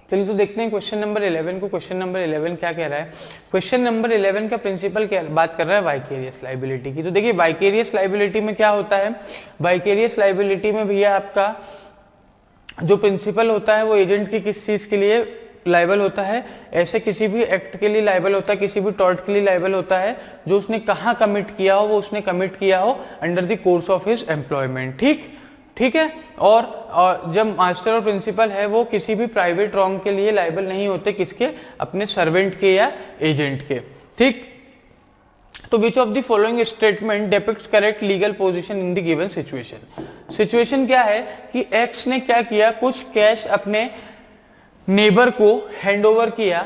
चलिए तो देखते हैं क्वेश्चन नंबर 11 को। क्वेश्चन नंबर 11 क्या कह रहा है? क्वेश्चन नंबर 11 का प्रिंसिपल क्या बात कर रहा है? वाइकेरियस लाइबिलिटी की। तो देखिए वाइकेरियस लाइबिलिटी में क्या होता है? वाइकेरियस लाइबिलिटी में भैया आपका जो प्रिंसिपल होता है वो एजेंट की किस चीज के लिए लाइबल होता है? ऐसे किसी भी एक्ट के लिए लाइबल होता है, किसी भी टॉर्ट के लिए लाइबल होता है जो उसने कहाँ कमिट किया हो, वो उसने कमिट किया हो under the course of his employment. ठीक है। और जब मास्टर और प्रिंसिपल है वो किसी भी प्राइवेट रॉन्ग के लिए लाइबल नहीं होते, किसके? अपने सर्वेंट के या एजेंट के। ठीक। तो which of the following statement depicts correct legal position in the given situation? Situation क्या है कि एक्स ने क्या किया, कुछ कैश अपने नेबर को हैंडओवर किया।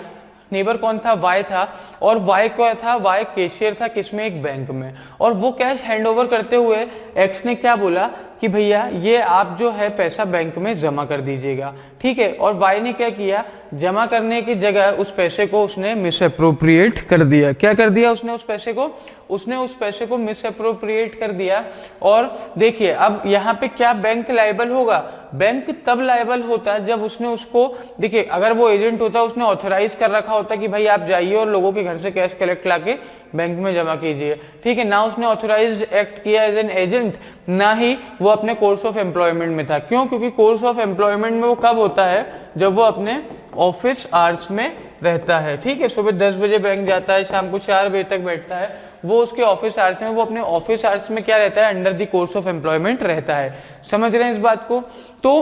नेबर कौन था? वाई था। और वाई क्या था? वाई कैशियर था किसमें? एक बैंक में। और वो कैश हैंडओवर करते हुए एक्स ने क्या बोला कि भैया ये आप जो है पैसा बैंक में जमा कर दीजिएगा। ठीक है। और वाई ने क्या किया? जमा करने की जगह उस पैसे को उसने मिसअप्रोप्रिएट कर दिया। क्या कर दिया उसने? उस पैसे को मिसअप्रोप्रिएट कर दिया। और देखिए अब यहाँ पे क्या बैंक लायबल होगा? बैंक तब लायबल होता है जब उसने उसको, देखिए अगर वो एजेंट होता उसने ऑथराइज कर रखा होता कि भाई आप जाइए और लोगों के घर से कैश कलेक्ट लाके बैंक में जमा कीजिए। ठीक है ना, उसने ऑथराइज्ड एक्ट किया एज एन एजेंट, ना ही वो अपने कोर्स ऑफ एम्प्लॉयमेंट में था। क्यों? क्योंकि कोर्स ऑफ एम्प्लॉयमेंट में वो कब होता है? जब वो अपने ऑफिस आवर्स में रहता है। ठीक है। सुबह 10 बजे बैंक जाता है, शाम को 4 बजे तक बैठता है, वो उसके ऑफिस आवर्स में, वो अपने ऑफिस आवर्स में क्या रहता है? Under the course of employment रहता है। समझ रहे हैं इस बात को? तो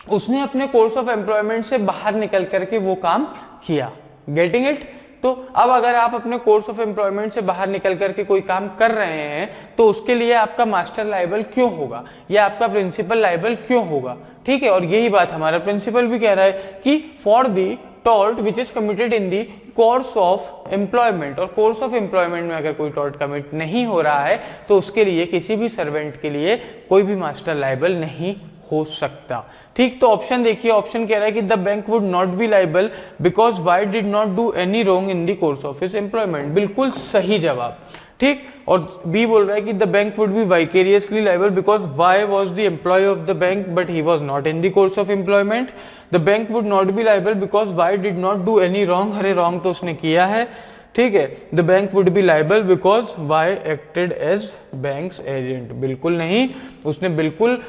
उसने अपने कोर्स ऑफ एम्प्लॉयमेंट से बाहर निकल करके वो काम किया। Getting it? तो अब अगर आप अपने कोर्स ऑफ एम्प्लॉयमेंट से बाहर निकल करके कोई काम कर रहे हैं तो उसके लिए आपका मास्टर लायबल क्यों होगा या आपका प्रिंसिपल लायबल क्यों होगा? ठीक है। और यही बात हमारा प्रिंसिपल भी कह रहा है कि for the tort which is committed in the course of employment, और कोर्स ऑफ एम्प्लॉयमेंट में अगर कोई टॉर्ट कमिट नहीं हो रहा है तो उसके लिए किसी भी सर्वेंट के लिए कोई भी मास्टर लायबल नहीं हो सकता। ठीक। तो ऑप्शन देखिए, ऑप्शन कह रहा है कि the bank would not be liable because Y did not do any wrong in the course of his employment. बिल्कुल सही जवाब। ठीक। और बी बोल रहा है कि the bank would be vicariously liable because Y was the employee of the bank but he was not in the course of employment. The bank would not be liable because Y did not do any wrong. अरे wrong तो उसने किया है। ठीक है। The bank would be liable because Y acted as bank's agent. बिल्कुल नहीं, उसने बिल्कुल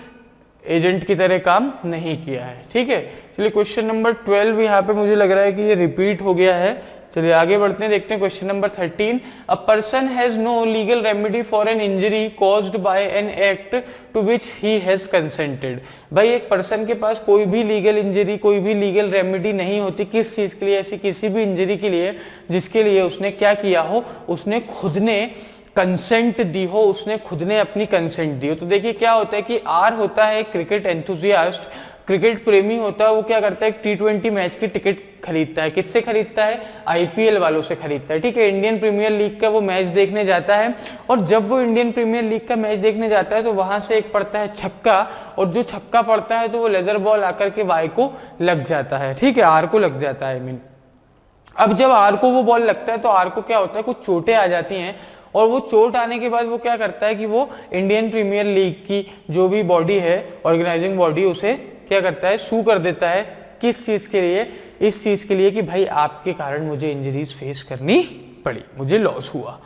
एजेंट की तरह काम नहीं किया है। ठीक है। चलिए क्वेश्चन नंबर 12 यहाँ पे मुझे लग रहा है कि ये रिपीट हो गया है। चलिए आगे बढ़ते हैं, देखते हैं question number 13। A person has no legal remedy for an injury caused by an act to which he has consented. भाई एक पर्सन के पास कोई भी लीगल इंजरी, कोई भी लीगल रेमेडी नहीं होती किस चीज के लिए? ऐसी किसी भी इंजरी के लिए जिसके लिए उसने क्या किया हो? उसने खुद ने कंसेंट दी हो, उसने खुद ने अपनी कंसेंट दी हो। तो देखिए क्या होता है कि आर होता है क्रिकेट एंथुजियास्ट, क्रिकेट प्रेमी होता है, वो क्या करता है? T20 मैच की टिकट खरीदता है। किससे खरीदता है? आईपीएल वालों से खरीदता है। ठीक है। इंडियन प्रीमियर लीग का वो मैच देखने जाता है, और जब वो इंडियन प्रीमियर लीग का मैच देखने जाता है तो वहां से एक पड़ता है छक्का, और जो छक्का पड़ता है तो वो लेदर बॉल आकर के वाई को लग जाता है। ठीक है। आर को लग जाता है। मीन अब जब आर को वो बॉल लगता है तो आर को क्या होता है? कुछ चोटें आ जाती हैं, और वो चोट आने के बाद वो क्या करता है कि वो इंडियन प्रीमियर लीग की जो भी बॉडी है, ऑर्गेनाइजिंग बॉडी, उसे क्या करता है? सू कर देता है। किस चीज के लिए? इस चीज के लिए कि भाई आपके कारण मुझे इंजरीज फेस करनी पड़ी, मुझे लॉस हुआ।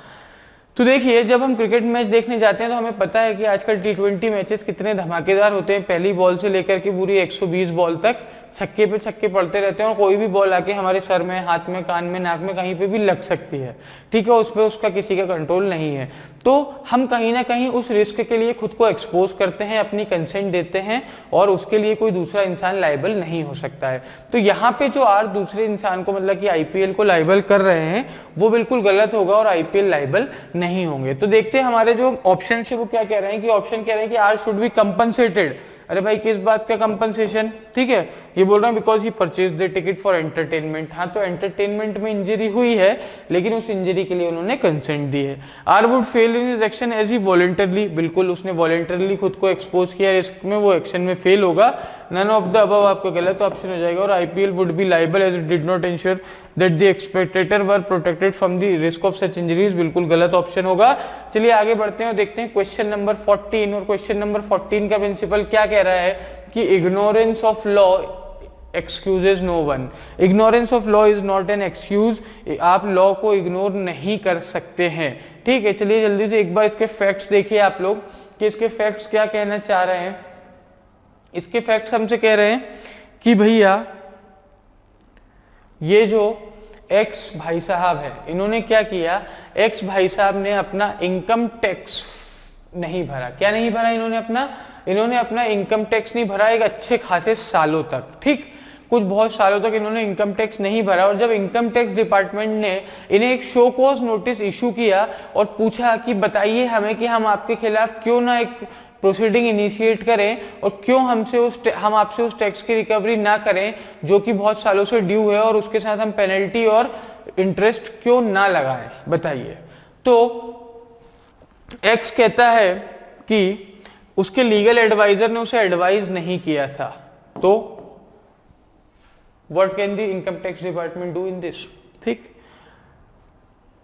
तो देखिए जब हम क्रिकेट मैच देखने जाते हैं तो हमें पता है कि आजकल T20 मैचेस कितने धमाकेदार होते हैं। पहली बॉल से लेकर के पूरी 120 बॉल तक छक्के पे छक्के पड़ते रहते हैं, और कोई भी बॉल आके हमारे सर में, हाथ में, कान में, नाक में कहीं पे भी लग सकती है। ठीक है। उस पर उसका किसी का कंट्रोल नहीं है। तो हम कहीं ना कहीं उस रिस्क के लिए खुद को एक्सपोज करते हैं, अपनी कंसेंट देते हैं, और उसके लिए कोई दूसरा इंसान लायबल नहीं हो सकता है। तो यहाँ पे जो आर दूसरे इंसान को, मतलब कि आईपीएल को लायबल कर रहे हैं, वो बिल्कुल गलत होगा और आईपीएल लायबल नहीं होंगे। तो देखते हैं हमारे जो ऑप्शन है वो क्या कह रहे हैं कि ऑप्शन कह रहे हैं कि आर शुड बी कंपनसेटेड। अरे भाई किस बात का कंपनसेशन? ठीक है। ये बोल रहा हूँ because he purchase the ticket for entertainment. हाँ तो एंटरटेनमेंट में इंजरी हुई है, लेकिन उस इंजरी के लिए उन्होंने कंसेंट दी है। R would fail in his action as he voluntarily. बिल्कुल उसने वॉलंटरली खुद को एक्सपोज किया रिस्क में, वो एक्शन में फेल होगा। नन ऑफ द अबव आपका गलत ऑप्शन हो जाएगा। और IPL would be liable as it did not ensure that the spectator were protected from the risk of such injuries. बिल्कुल गलत ऑप्शन होगा। चलिए आगे बढ़ते हैं और देखते हैं क्वेश्चन नंबर 14। और क्वेश्चन नंबर 14 का प्रिंसिपल क्या कह रहा है कि ignorance of law excuses no one. Ignorance of law is not an excuse. आप लॉ को इग्नोर नहीं कर सकते हैं, ठीक है। चलिए जल्दी से एक बार इसके फैक्ट्स देखिए आप लोग कि इसके फैक्ट्स क्या कहना चाह रहे हैं। इसके फैक्ट्स हमसे कह रहे हैं कि भैया ये जो एक्स भाई साहब है, इन्होंने क्या किया, एक्स भाई साहब ने अपना इनकम टैक्स नहीं भरा। क्या नहीं भरा इन्होंने अपना इनकम टैक्स नहीं भरा एक अच्छे खासे सालों तक, ठीक, कुछ बहुत सालों तक इन्होंने इनकम टैक्स नहीं भरा। और जब इनकम टैक्स डिपार्टमेंट ने इन्हें एक शो कॉज नोटिस इशू किया और पूछा कि बताइए हमें कि हम आपके खिलाफ क्यों ना एक प्रोसीडिंग इनिशिएट करें और क्यों हम आपसे उस टैक्स की रिकवरी ना करें जो कि बहुत सालों से ड्यू है, और उसके साथ हम पेनल्टी और इंटरेस्ट क्यों ना लगाएं, बताइए। तो एक्स कहता है कि उसके लीगल एडवाइजर ने उसे एडवाइज नहीं किया था। तो what can the income tax department do in this, ठीक।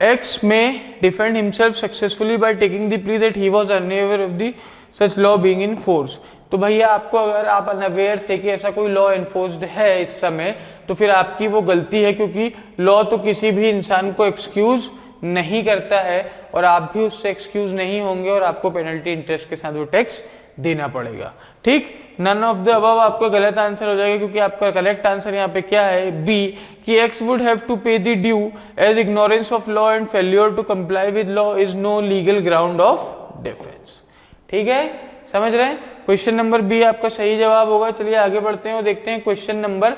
एक्स में defend himself successfully by taking the plea that he was unaware of the such law being in force. तो भैया आपको, अगर आप अनअवेयर थे कि ऐसा कोई लॉ एनफोर्स्ड है इस समय, तो फिर आपकी वो गलती है, क्योंकि लॉ तो किसी भी इंसान को एक्सक्यूज नहीं करता है और आप भी उससे एक्सक्यूज नहीं होंगे और आपको पेनल्टी इंटरेस्ट के साथ वो टैक्स देना पड़ेगा, ठीक। नन ऑफ द अबव आपका गलत आंसर हो जाएगा, क्योंकि आपका करेक्ट आंसर यहाँ पे क्या है, बी, कि X would have to pay the due as ignorance of law and failure to comply with law is no legal ground of defence, ठीक है, समझ रहे हैं। क्वेश्चन नंबर बी आपका सही जवाब होगा। चलिए आगे बढ़ते हैं और देखते हैं क्वेश्चन नंबर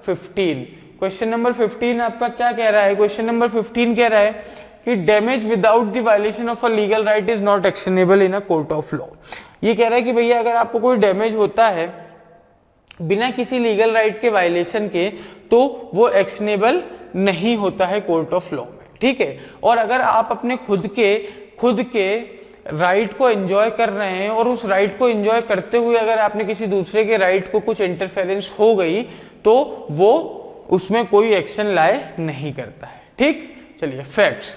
15। क्वेश्चन नंबर 15 आपका क्या कह रहा है, क्वेश्चन नंबर 15 कह रहा है कि damage without the violation of a legal right is not actionable in a court of law. ये कह रहा है कि भैया अगर आपको कोई डैमेज होता है बिना किसी लीगल राइट के वायलेशन के, तो वो एक्शनेबल नहीं होता है कोर्ट ऑफ लॉ में, ठीक है। और अगर आप अपने खुद के राइट को एंजॉय कर रहे हैं और उस राइट को एंजॉय करते हुए अगर आपने किसी दूसरे के राइट को कुछ इंटरफेरेंस हो गई, तो वो उसमें कोई एक्शन लाए नहीं करता है, ठीक। चलिए फैक्ट्स,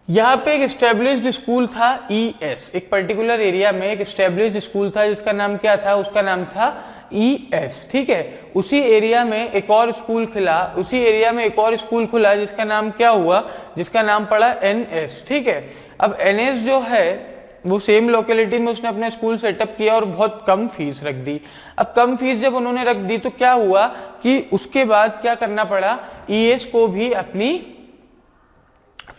यहाँ पे एक एस्टेब्लिश्ड स्कूल था ES, एक पर्टिकुलर एरिया में एक एस्टेब्लिश्ड स्कूल था जिसका नाम क्या था, उसका नाम था ES, ठीक है। उसी एरिया में एक और स्कूल खुला जिसका नाम क्या हुआ, जिसका नाम पड़ा NS, ठीक है। अब NS जो है वो सेम लोकेलिटी में उसने अपना स्कूल सेटअप किया और बहुत कम फीस रख दी। अब कम फीस जब उन्होंने रख दी तो क्या हुआ कि उसके बाद क्या करना पड़ा, ES को भी अपनी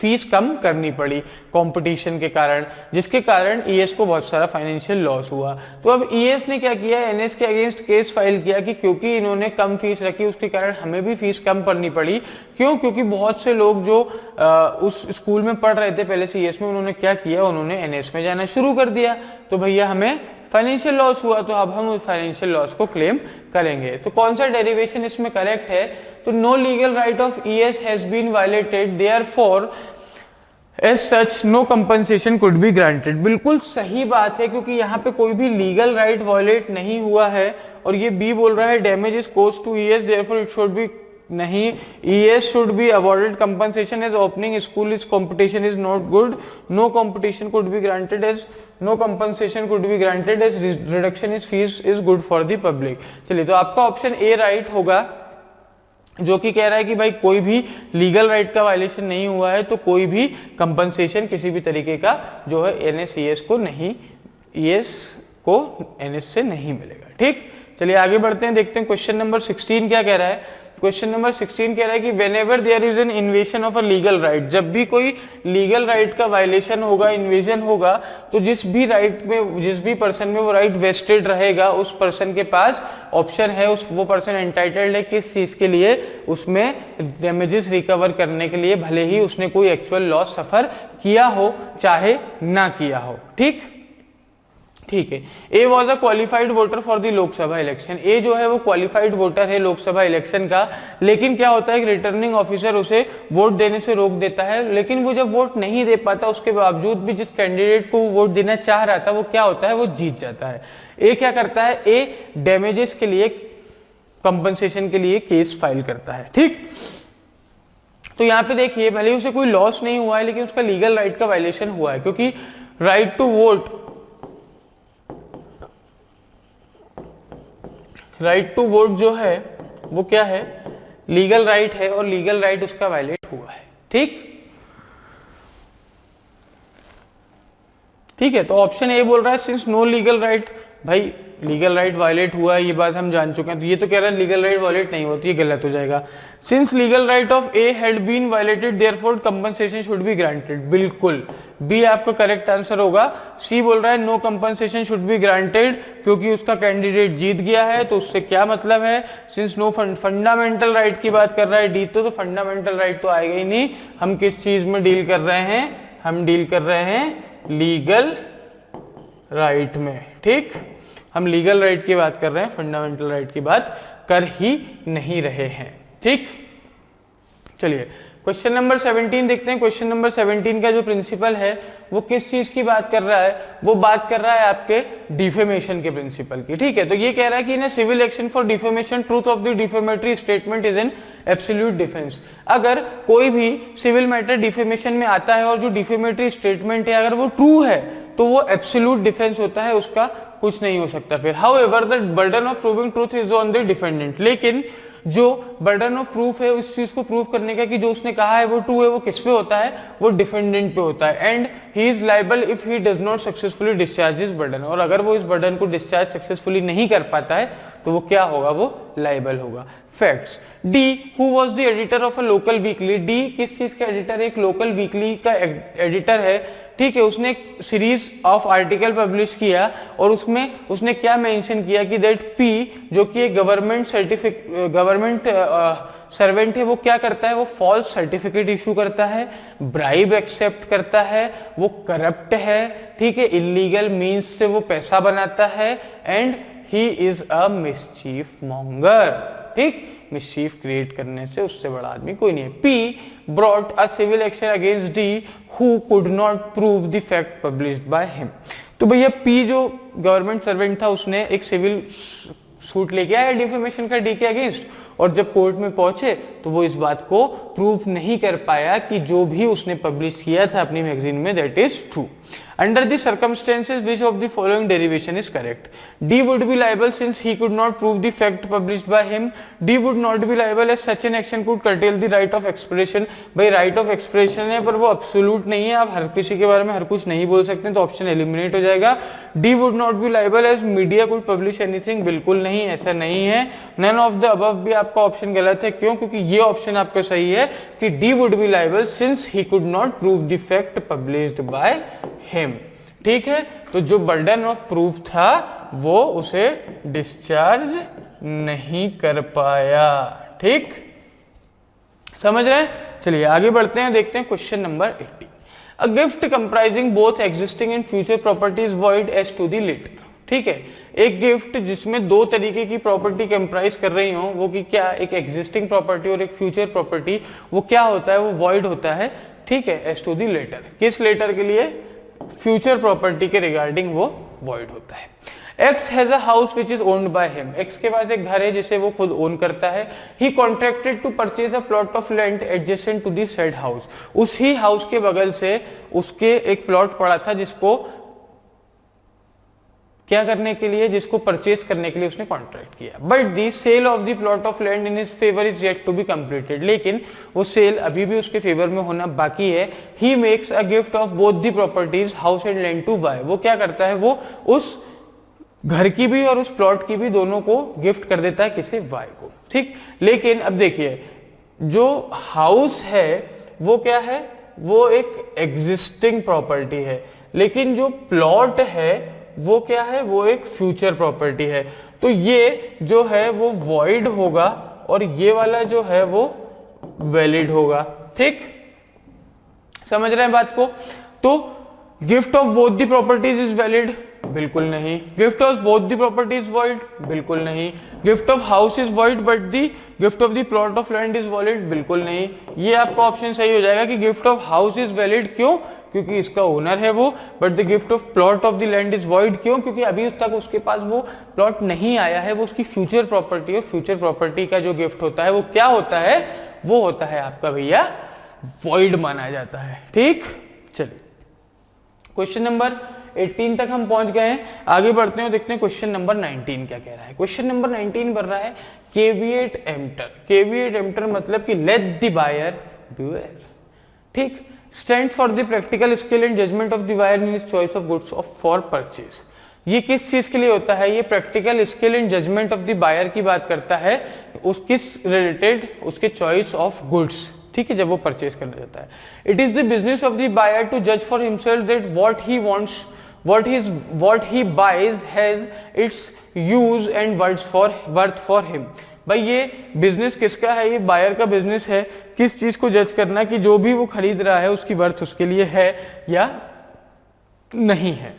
फीस कम करनी पड़ी कंपटीशन के कारण, जिसके कारण ES को बहुत सारा फाइनेंशियल लॉस हुआ। तो अब ES ने क्या किया, NS के अगेंस्ट केस फाइल किया कि क्योंकि इन्होंने कम फीस रखी उसके कारण हमें भी फीस कम करनी पड़ी। क्यों? क्योंकि बहुत से लोग जो उस स्कूल में पढ़ रहे थे पहले से ES में, उन्होंने क्या किया, उन्होंने NS में जाना शुरू कर दिया। तो भैया हमें फाइनेंशियल लॉस हुआ, तो अब हम उस फाइनेंशियल लॉस को क्लेम करेंगे। तो कौन सा डेरिवेशन इसमें करेक्ट है, तो no legal right of ES has been violated, therefore as such no compensation could be granted. बिल्कुल सही बात है, क्योंकि यहाँ पे कोई भी लीगल राइट वायलेट नहीं हुआ है। और ये बी बोल रहा है damage is cause to ES, therefore it should be, नहीं, ES should be awarded compensation as opening school is competition is not good, no competition could be granted as, no compensation could be granted as reduction is fees is good for the public। चलिए, तो आपका option A right होगा, जो कि कह रहा है कि भाई कोई भी लीगल राइट का वायलेशन नहीं हुआ है, तो कोई भी कंपनसेशन किसी भी तरीके का जो है NS को नहीं, ES को NS से नहीं मिलेगा, ठीक। चलिए आगे बढ़ते हैं, देखते हैं क्वेश्चन नंबर 16 क्या कह रहा है। क्वेश्चन नंबर 16 कह रहा है कि whenever there is an invasion of a legal right, जब भी कोई लीगल राइट का वायलेशन होगा, इन्वेजन होगा, तो जिस भी राइट में, जिस भी पर्सन में वो राइट वेस्टेड रहेगा, उस पर्सन के पास ऑप्शन है, वो पर्सन एंटाइटल्ड है किस चीज के लिए, उसमें डैमेजेस रिकवर करने के लिए, भले ही उसने कोई एक्चुअल लॉस सफर किया हो चाहे ना किया हो, ठीक है। A was a qualified voter for the Lok Sabha election, A जो है वो क्वालिफाइड वोटर है लोकसभा इलेक्शन का, लेकिन क्या होता है कि रिटर्निंग ऑफिसर उसे वोट देने से रोक देता है। लेकिन वो जब वोट नहीं दे पाता, उसके बावजूद भी जिस कैंडिडेट को वो वोट देना चाह रहा था, वो क्या होता है, वो जीत जाता है। ए क्या करता है, ए डैमेजेस के लिए, कंपनसेशन के लिए केस फाइल करता है, ठीक। तो यहाँ पे देखिए, भले ही उसे कोई लॉस नहीं हुआ है, लेकिन उसका लीगल राइट का वायलेशन हुआ है, क्योंकि right to vote right to vote जो है वो क्या है, लीगल राइट है और लीगल राइट उसका वायलेट हुआ है। ठीक है, तो ऑप्शन ए बोल रहा है सिंस नो लीगल राइट, भाई लीगल राइट वायलेट हुआ है ये बात हम जान चुके हैं, तो ये तो कह रहा है लीगल राइट वायलेट नहीं होती, ये गलत हो जाएगा। Since legal right of A had been violated therefore compensation should be granted, बिल्कुल बी आपका करेक्ट आंसर होगा। सी बोल रहा है no compensation should be granted, क्योंकि उसका कैंडिडेट जीत गया है, तो उससे क्या मतलब है, सिंस नो फंडामेंटल राइट की बात कर रहा है डी, तो फंडामेंटल राइट तो आएगा ही नहीं। हम किस चीज में डील कर रहे हैं, हम डील कर रहे हैं लीगल राइट में। ठीक, हम लीगल राइट की बात कर रहे हैं, फंडामेंटल राइट की बात कर ही नहीं रहे हैं। ठीक, चलिए क्वेश्चन नंबर 17 देखते हैं। क्वेश्चन नंबर 17 का जो प्रिंसिपल है वो किस चीज की बात कर रहा है, वो बात कर रहा है आपके डिफेमेशन के प्रिंसिपल की। ठीक है, तो ये कह रहा है कि in civil action for defamation truth of the defamatory statement is an absolute defence. अगर कोई भी सिविल मैटर डिफेमेशन में आता है और जो डिफेमेटरी स्टेटमेंट है अगर वो ट्रू है तो वो एब्सोल्यूट डिफेंस होता है, उसका कुछ नहीं हो सकता फिर। However the burden of proving truth is on the defendant, लेकिन जो बर्डन ऑफ प्रूफ है उस चीज को प्रूव करने का कि जो उसने कहा है वो ट्रू है, वो किस पे होता है, वो डिफेंडेंट पे होता है। And he is liable if he does not successfully discharge his burden, और अगर वो इस बर्डन को डिस्चार्ज सक्सेसफुली नहीं कर पाता है तो वो क्या होगा, वो लायबल होगा। Facts, D who was the editor of a local weekly, D किस चीज का एडिटर, एक लोकल वीकली का एडिटर है। ठीक है, उसने एक सीरीज ऑफ आर्टिकल पब्लिश किया और उसमें उसने क्या मेंशन किया कि दैट पी जो कि एक गवर्नमेंट सर्वेंट है, वो क्या करता है, वो फॉल्स सर्टिफिकेट इशू करता है, ब्राइब एक्सेप्ट करता है, वो करप्ट है। ठीक है, इलीगल मींस से वो पैसा बनाता है and he is a mischief monger. ठीक, मिसचीफ क्रिएट करने से उससे बड़ा आदमी कोई नहीं है। P brought a civil action against D who could not prove the fact published by him। तो भैया P जो गवर्नमेंट सर्वेंट था उसने एक सिविल सूट लेके आया डिफेमेशन का डी के अगेंस्ट, और जब कोर्ट में पहुंचे तो वो इस बात को प्रूव नहीं कर पाया कि जो भी उसने पब्लिश किया था अपनी मैगजीन में that is true. Under the circumstances, which of the following derivation is correct? D would be liable since he could not prove the fact published by him. D would not be liable as such an action could curtail the right of expression। भाई right of expression है पर वो absolute नहीं है, आप हर किसी के बारे में हर कुछ नहीं बोल सकते, तो ऑप्शन एलिमिनेट हो जाएगा। D would not be liable as media could publish anything, बिल्कुल नहीं, ऐसा नहीं है। None of the above भी आपका ऑप्शन गलत है, क्यों, क्योंकि ये ऑप्शन आपका सही है कि D would be liable since he could not prove the fact published by him। ठीक है, तो जो बर्डन ऑफ प्रूफ था वो उसे डिस्चार्ज नहीं कर पाया। ठीक, समझ रहे हैं? चलिए आगे बढ़ते हैं, देखते हैं question number 18। A gift comprising both existing and future properties void as to the latter. ठीक है, एक गिफ्ट जिसमें दो तरीके की प्रॉपर्टी कंप्राइज कर रही हो, वो कि क्या, एक एग्जिस्टिंग प्रॉपर्टी और एक फ्यूचर प्रॉपर्टी, वो क्या होता है, वो वॉइड होता है। ठीक है, एज टू द लेटर, किस लेटर के लिए, फ्यूचर प्रॉपर्टी के रिगार्डिंग वो वॉइड होता है। X has a house which is owned by him। X के पास एक घर है जिसे वो खुद ओन करता है। He contracted to purchase a plot of land adjacent to the said house। उसी हाउस के बगल से उसके एक प्लॉट पड़ा था जिसको क्या करने के लिए, जिसको परचेज करने के लिए उसने कॉन्ट्रैक्ट किया। But the sale of the plot of land in his favour is yet to be completed. लेकिन वो सेल अभी भी उसके फेवर में होना बाकी है। He makes a gift of both the properties house and land to Y. वो क्या करता है, वो उस घर की भी और उस प्लॉट की भी दोनों को गिफ्ट कर देता है, किसे, वाई को। ठीक, लेकिन अब देखिए जो हाउस है वो क्या है, वो एक एग्जिस्टिंग प्रॉपर्टी है, लेकिन जो प्लॉट है वो क्या है, वो एक फ्यूचर प्रॉपर्टी है। तो ये जो है वो वॉइड होगा और ये वाला जो है वो वैलिड होगा। ठीक, समझ रहे हैं बात को? तो gift of both the properties is valid, बिल्कुल नहीं। Gift of both the properties void, बिल्कुल नहीं। Gift of house is void but the gift of the plot of land is valid, बिल्कुल नहीं। ये आपका ऑप्शन सही हो जाएगा कि gift of house is valid, क्यों, क्योंकि इसका ओनर है वो, but the gift of plot of the land is void, क्यों, क्योंकि अभी तक उसके पास वो प्लॉट नहीं आया है, वो उसकी फ्यूचर प्रॉपर्टी है। फ्यूचर प्रॉपर्टी का जो गिफ्ट होता है वो क्या होता है, वो होता है आपका भैया वॉइड माना जाता है। ठीक, चलिए क्वेश्चन नंबर 18 तक हम पहुंच गए हैं। आगे बढ़ते हैं और देखते हैं क्वेश्चन नंबर 19 क्या कह रहा है। क्वेश्चन नंबर 19 बन रहा है केविएट एम्प्टर। केविएट एम्प्टर मतलब कि लेट द बायर बिवेयर, ठीक, stand for the practical skill and judgement of the buyer in his choice of goods of for purchase. ये किस चीज के लिए होता है? ये practical skill and judgement of the buyer की बात करता है, उस किस रिलेटेड, उसके चॉइस ऑफ गुड्स, ठीक है, जब वो परचेज करना चाहता है। It is the business of the buyer to जज for himself that what he wants, what he buys has its use and worth for him। भाई ये बिजनेस किसका है? ये बायर का बिजनेस है, किस चीज को जज करना कि जो भी वो खरीद रहा है उसकी वर्थ उसके लिए है या नहीं है।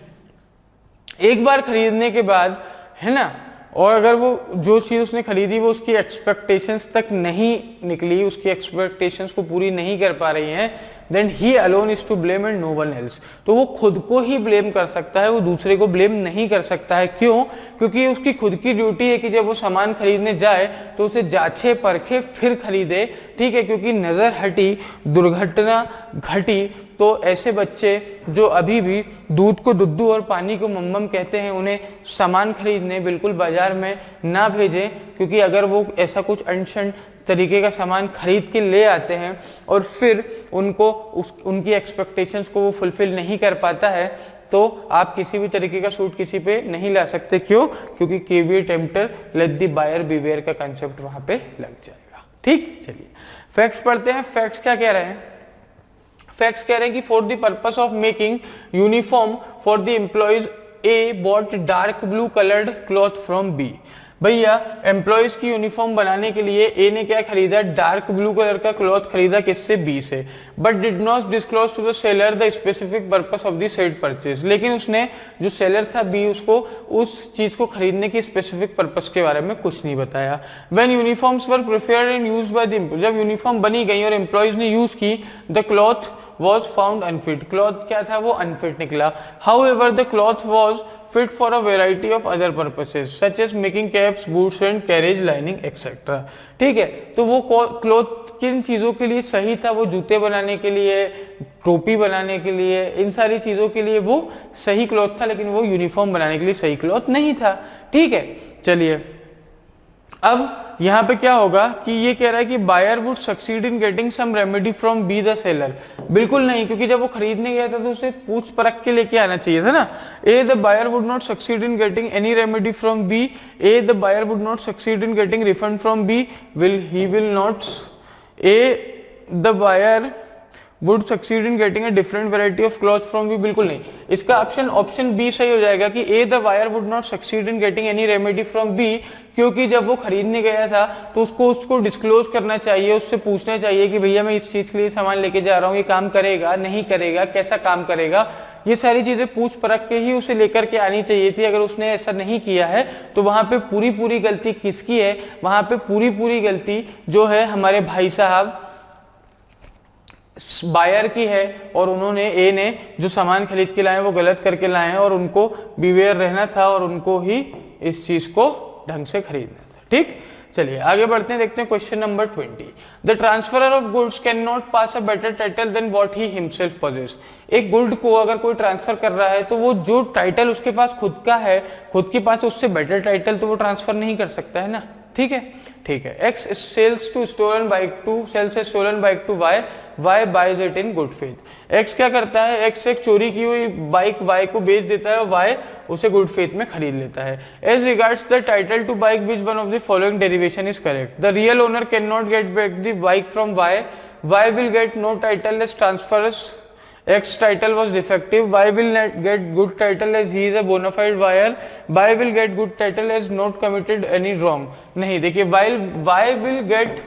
एक बार खरीदने के बाद, है ना, और अगर वो जो चीज उसने खरीदी वो उसकी एक्सपेक्टेशंस तक नहीं निकली, उसकी एक्सपेक्टेशंस को पूरी नहीं कर पा रही हैं, then he alone is to blame and no one else. तो वो खुद को ही ब्लेम कर सकता है, वो दूसरे को ब्लेम नहीं कर सकता है। क्यों? क्योंकि उसकी खुद की ड्यूटी है कि जब वो सामान खरीदने जाए तो उसे जांचे परखे फिर खरीदे, ठीक है, क्योंकि नजर हटी, दुर्घटना घटी तो ऐसे बच्चे जो अभी भी दूध को दुद्धू और पानी को मम्मम कहते हैं, उन्हें सामान खरीदने बिल्कुल बाजार में ना भेजें, क्योंकि अगर वो ऐसा कुछ अनशन तरीके का सामान खरीद के ले आते हैं और फिर उनकी एक्सपेक्टेशंस को वो फुलफिल नहीं कर पाता है, तो आप किसी भी तरीके का सूट किसी पे नहीं ला सकते। क्यों? क्योंकि caveat emptor let the buyer beware का कंसेप्ट वहां पे लग जाएगा। ठीक, चलिए फैक्ट्स पढ़ते हैं। फैक्ट्स क्या कह रहे हैं? फैक्ट्स कह रहे हैं कि for the purpose of making uniform for the employees A bought dark blue coloured cloth from B. भैया एम्प्लॉयज की यूनिफॉर्म बनाने के लिए ए ने क्या खरीदा? डार्क ब्लू कलर का क्लॉथ खरीदा, किससे? बी से। But did not disclose to the seller the specific purpose of the said purchase. लेकिन उसने, जो सेलर था बी, उसको उस चीज को खरीदने की स्पेसिफिक पर्पस के बारे में कुछ नहीं बताया। When uniforms were prepared and used by the employee, जब यूनिफॉर्म बनी गई और एम्प्लॉयज ने यूज की, the cloth was found unfit। Cloth क्या था? वो अनफिट निकला। However, the cloth was fit for a variety of other purposes such as making caps, boots and carriage lining etc। ठीक है, तो वो क्लॉथ किन चीजों के लिए सही था? वो जूते बनाने के लिए, टोपी बनाने के लिए, इन सारी चीजों के लिए वो सही क्लॉथ था, लेकिन वो यूनिफॉर्म बनाने के लिए सही क्लॉथ नहीं था। ठीक है, चलिए अब यहाँ पे क्या होगा कि ये कह रहा है कि buyer would succeed in getting some remedy from B the seller. बिल्कुल नहीं, क्योंकि जब वो खरीदने गया था तो उसे पूछ परख के लेके आना चाहिए था ना। A the buyer would not succeed in getting any remedy from B. A the buyer would not succeed in getting refund from B. He will not. A the buyer would succeed in getting a different variety of cloth from B. बिल्कुल नहीं, इसका option B सही हो जाएगा कि A the buyer would not succeed in getting any remedy from B, क्योंकि जब वो खरीदने गया था तो उसको डिस्क्लोज करना चाहिए, उससे पूछना चाहिए कि भैया मैं इस चीज के लिए सामान लेके जा रहा हूँ, ये काम करेगा नहीं करेगा, कैसा काम करेगा, ये सारी चीजें पूछ परख के ही उसे लेकर के आनी चाहिए थी। अगर उसने ऐसा नहीं किया है तो वहां पे पूरी गलती किसकी है? वहां पे पूरी गलती जो है हमारे भाई साहब बायर की है, और उन्होंने, ए ने जो सामान खरीद के लाए वो गलत करके लाए हैं, और उनको बिवेयर रहना था और उनको ही इस चीज को ढंग से खरीदना था। ठीक, चलिए आगे बढ़ते हैं, देखते हैं question number 20। The transferor of goods can not pass a better title than what he himself possess. एक गुड को अगर कोई ट्रांसफर कर रहा है तो वो जो टाइटल उसके पास खुद का है, खुद के पास उससे बेटर टाइटल तो वो ट्रांसफर नहीं कर सकता है ना। ठीक है, ठीक है। X sells to stolen bike to sells a stolen bike to Y, Y buys it in good faith. X क्या करता है? एक्स एक चोरी की हुई बाइक वाई को बेच देता है और वाई उसे गुड फेथ में खरीद लेता है। As regards the title to bike which one of the following derivation is correct? The real owner can not get back the bike from Y, Y will get no title as transfers, X title was defective, Y will not get good title as he is a bona fide buyer, Y will get good title as not committed any wrong। नहीं, देखिए Y will get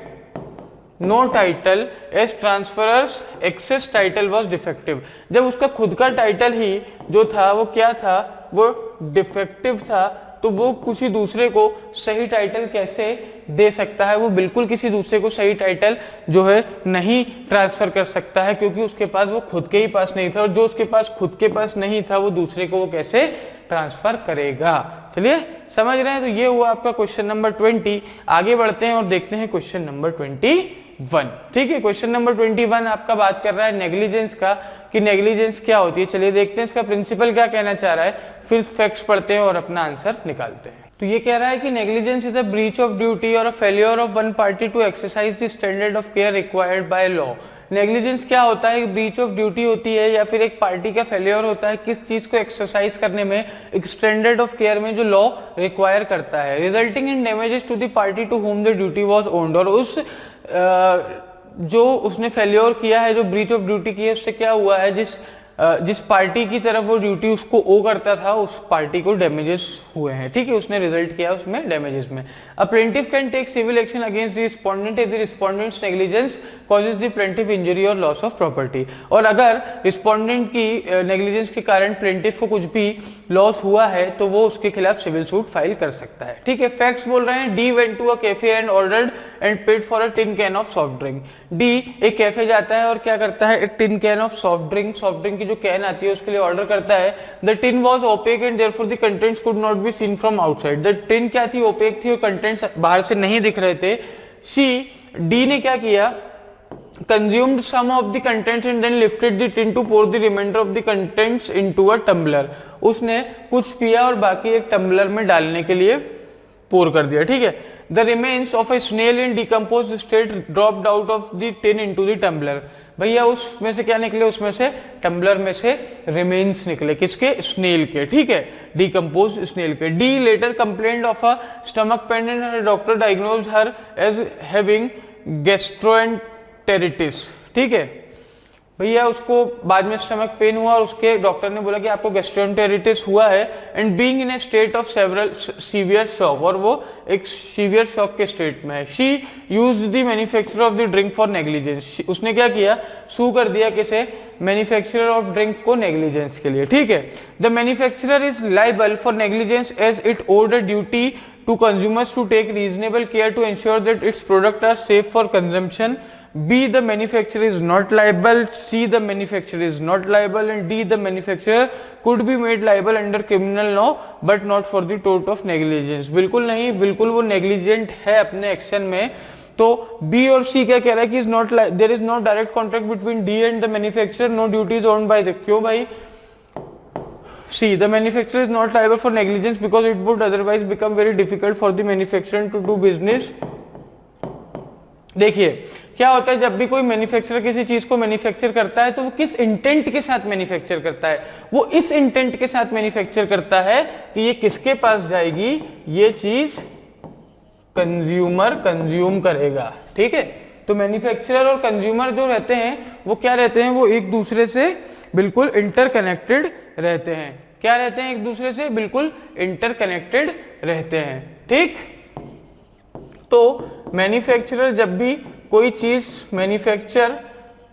no title as transferors excess title was defective। जब उसका खुद का title ही जो था वो क्या था? वो डिफेक्टिव था, तो वो किसी दूसरे को सही टाइटल कैसे दे सकता है? वो बिल्कुल किसी दूसरे को सही टाइटल जो है नहीं ट्रांसफर कर सकता है, क्योंकि उसके पास वो खुद के ही पास नहीं था, और जो उसके पास खुद के पास नहीं था वो दूसरे को वो कैसे ट्रांसफर करेगा? चलिए समझ रहे हैं। तो ये हुआ आपका क्वेश्चन नंबर 20। आगे बढ़ते हैं और देखते हैं क्वेश्चन नंबर 21। ठीक है। क्वेश्चन नंबर 21 आपका बात कर रहा है नेग्लिजेंस का, कि नेग्लिजेंस क्या होती है। चलिए देखते हैं इसका प्रिंसिपल क्या कहना चाह रहा है, फिर फैक्ट्स पढ़ते हैं और अपना आंसर निकालते हैं। तो ये कह रहा है कि negligence is a breach of duty और a failure of one party to exercise the standard of care required by law. Negligence क्या होता है, एक ब्रीच ऑफ ड्यूटी होती है या फिर एक पार्टी का फेलियर होता है किस चीज को एक्सरसाइज करने में, एक स्टैंडर्ड ऑफ केयर में जो लॉ रिक्वायर करता है, resulting in damages to the party to whom the duty was owned. और उस जो उसने फेलियर किया है, जो ब्रीच ऑफ ड्यूटी की है, उससे क्या हुआ है, जिस पार्टी की तरफ वो ड्यूटी उसको ओ करता था, उस पार्टी को डैमेजेस हुए हैं। ठीक है, उसने रिजल्ट किया उसमें डैमेजेस में। A plaintiff can take civil action against the respondent if the respondent's negligence causes the plaintiff injury और लॉस ऑफ प्रॉपर्टी। और अगर रिस्पोंडेंट की नेग्लिजेंस के कारण प्लेंटिफ को कुछ भी लॉस हुआ है तो वो उसके खिलाफ सिविल सूट फाइल कर सकता है। ठीक है, फैक्ट्स बोल रहे हैं D went to a cafe and ordered and paid for a tin can of soft drink. D एक कैफे जाता है और क्या करता है, एक tin can of soft drink की जो कैन आती है उसके लिए ऑर्डर करता है। The tin was opaque and therefore the contents could not be seen from outside. The tin क्या थी, ओपेक थी और कंटेंट्स बाहर से नहीं दिख रहे थे। डी ने क्या किया, consumed some of the contents and then lifted the tin to pour the remainder of the contents into a tumbler। उसने कुछ पिया और बाकी एक टम्बलर में डालने के लिए पोर कर दिया। ठीक है, the remains of a snail in decomposed state dropped out of the tin into the tumbler। भैया उसमें से क्या निकले, उसमें से टम्बलर में से रिमेन्स निकले, किसके, स्नेल के। ठीक है, डिकम्पोज स्नेल के। D later complaint of a stomach pain and doctor diagnosed her as having gastroenteritis. ठीक है भैया, उसको बाद में स्टमक पेन हुआ और उसके डॉक्टर ने बोला कि आपको गैस्ट्रोएंटेरिटिस हुआ है and being in a state of several severe shock, और वो एक सीवियर शॉक के स्टेट में है। She used the manufacturer of the drink for negligence. उसने क्या किया, सू कर दिया किसे, मैन्युफैक्चरर ऑफ ड्रिंक को नेग्लिजेंस के लिए। ठीक है, the manufacturer is liable for negligence as it owed a duty to consumers to take reasonable care to ensure that its products are safe for consumption. B, the manufacturer is not liable. C, the manufacturer is not liable. And D, the manufacturer could be made liable under criminal law but not for the tort of negligence। बिल्कुल नहीं, बिल्कुल वो negligent है अपने action में। तो B और C क्या कह रहा है कि there is no direct contract between D and the manufacturer, no duty is owned by the। क्यों भाई? C, the manufacturer is not liable for negligence because it would otherwise become very difficult for the manufacturer to do business। देखिए क्या होता है, जब भी कोई manufacturer किसी चीज को मैन्युफैक्चर करता है तो वो किस इंटेंट के साथ मैन्युफैक्चर करता है, वो इस इंटेंट के साथ मैन्युफैक्चर करता है कि ये किसके पास जाएगी, ये चीज कंज्यूमर कंज्यूम करेगा। ठीक है, तो मैन्युफैक्चरर और कंज्यूमर जो रहते हैं वो क्या रहते हैं, वो एक दूसरे से बिल्कुल इंटरकनेक्टेड रहते हैं। क्या रहते हैं, एक दूसरे से बिल्कुल इंटरकनेक्टेड रहते हैं। ठीक, तो मैन्युफैक्चरर जब भी कोई चीज मैन्युफैक्चर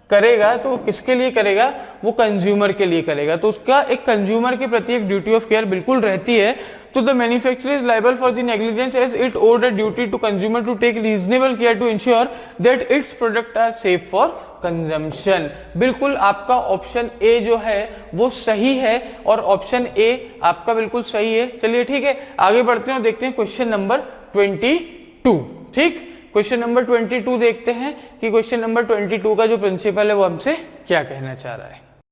करेगा तो किसके लिए करेगा, वो कंज्यूमर के लिए करेगा। तो उसका एक कंज्यूमर के प्रति एक ड्यूटी ऑफ केयर बिल्कुल रहती है। तो the manufacturer is liable for the negligence as it owed a duty to consumer to take reasonable care to ensure that its product are safe for consumption. बिल्कुल आपका option A जो है वो सही है और ऑप्शन ए आपका बिल्कुल सही है। चलिए ठीक है, आगे बढ़ते हैं और देखते हैं क्वेश्चन नंबर 22। ठीक, क्वेश्चन नंबर 22 देखते हैं कि क्वेश्चन नंबर 22 का जो प्रिंसिपल है वो हमसे क्या कहना चाह रहा है।